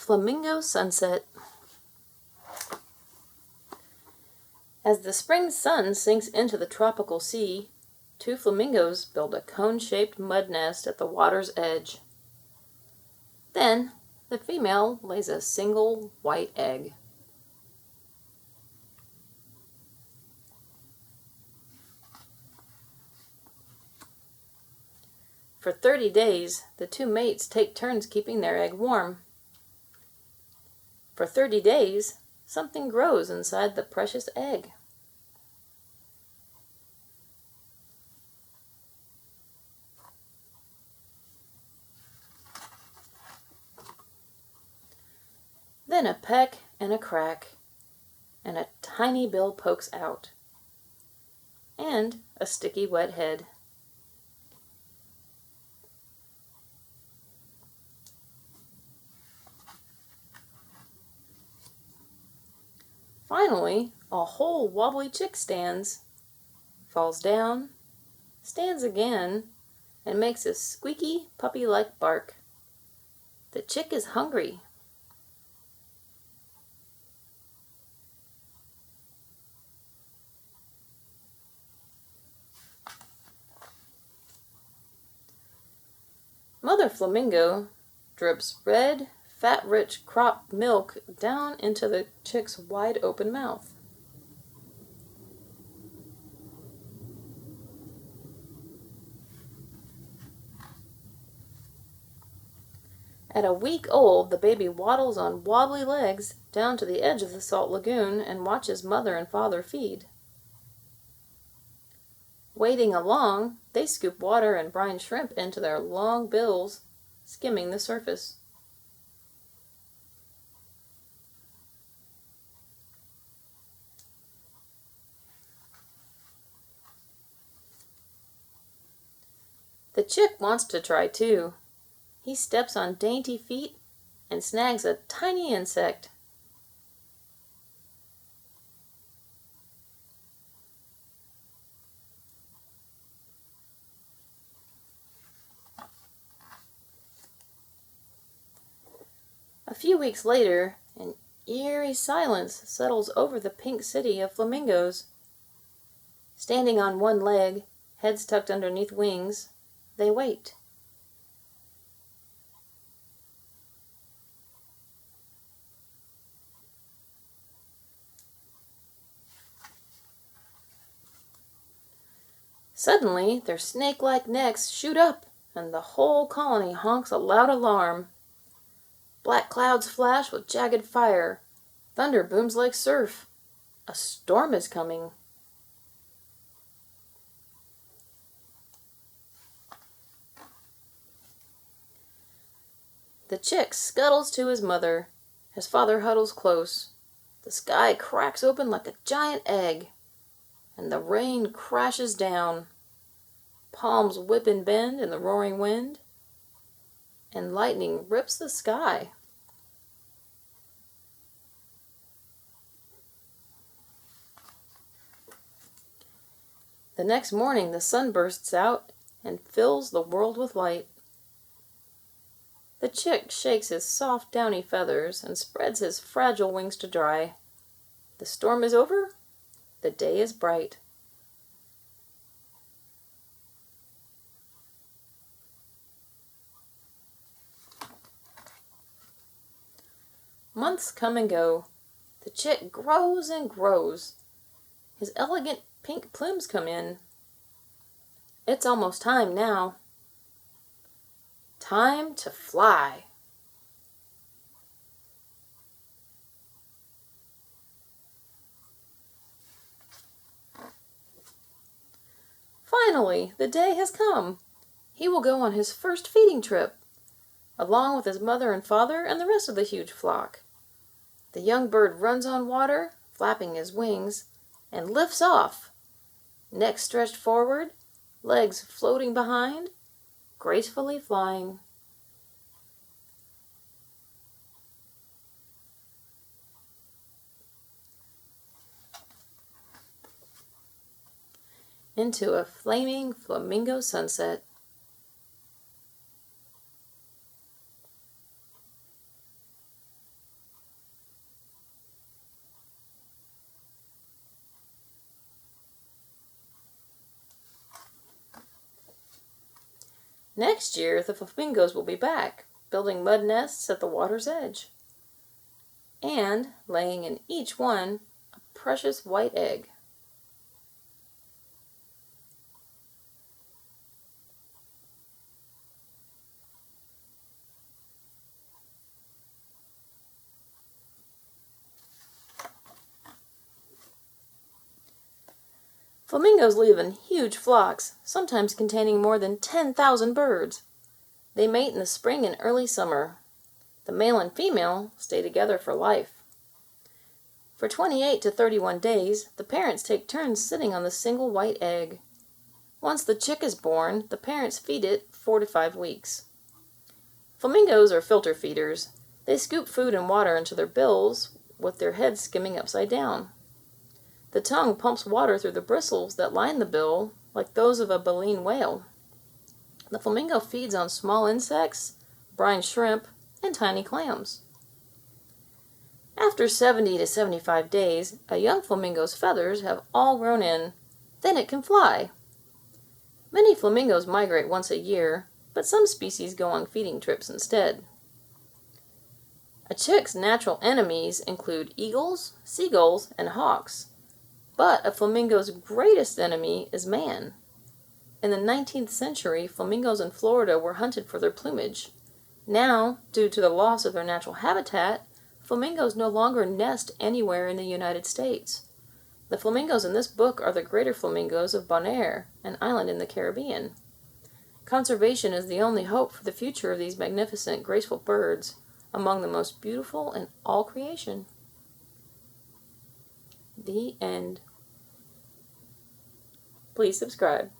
Flamingo sunset. As the spring sun sinks into the tropical sea, two flamingos build a cone-shaped mud nest at the water's edge. Then, the female lays a single white egg. For 30 days, the two mates take turns keeping their egg warm. For 30 days, something grows inside the precious egg. Then a peck and a crack, and a tiny bill pokes out, and a sticky wet head. Finally, a whole wobbly chick stands, falls down, stands again, and makes a squeaky, puppy-like bark. The chick is hungry. Mother Flamingo drips red, fat-rich crop milk down into the chick's wide-open mouth. At a week old, the baby waddles on wobbly legs down to the edge of the salt lagoon and watches mother and father feed. Wading along, they scoop water and brine shrimp into their long bills, skimming the surface. The chick wants to try too. He steps on dainty feet and snags a tiny insect. A few weeks later, an eerie silence settles over the pink city of flamingos. Standing on one leg, heads tucked underneath wings, they wait. Suddenly, their snake-like necks shoot up, and the whole colony honks a loud alarm. Black clouds flash with jagged fire. Thunder booms like surf. A storm is coming. The chick scuttles to his mother. His father huddles close. The sky cracks open like a giant egg, and the rain crashes down. Palms whip and bend in the roaring wind, and lightning rips the sky. The next morning, the sun bursts out and fills the world with light. The chick shakes his soft, downy feathers and spreads his fragile wings to dry. The storm is over. The day is bright. Months come and go. The chick grows and grows. His elegant pink plumes come in. It's almost time now. Time to fly. Finally, the day has come. He will go on his first feeding trip, along with his mother and father and the rest of the huge flock. The young bird runs on water, flapping his wings, and lifts off, neck stretched forward, legs floating behind, gracefully flying. Into a flaming flamingo sunset. Next year, the flamingos will be back, building mud nests at the water's edge, and laying in each one a precious white egg. Flamingos live in huge flocks, sometimes containing more than 10,000 birds. They mate in the spring and early summer. The male and female stay together for life. For 28 to 31 days, the parents take turns sitting on the single white egg. Once the chick is born, the parents feed it 4 to 5 weeks. Flamingos are filter feeders. They scoop food and water into their bills with their heads skimming upside down. The tongue pumps water through the bristles that line the bill, like those of a baleen whale. The flamingo feeds on small insects, brine shrimp, and tiny clams. After 70 to 75 days, a young flamingo's feathers have all grown in. Then it can fly. Many flamingos migrate once a year, but some species go on feeding trips instead. A chick's natural enemies include eagles, seagulls, and hawks. But a flamingo's greatest enemy is man. In the 19th century, flamingos in Florida were hunted for their plumage. Now, due to the loss of their natural habitat, flamingos no longer nest anywhere in the United States. The flamingos in this book are the greater flamingos of Bonaire, an island in the Caribbean. Conservation is the only hope for the future of these magnificent, graceful birds, among the most beautiful in all creation. The end. Please subscribe.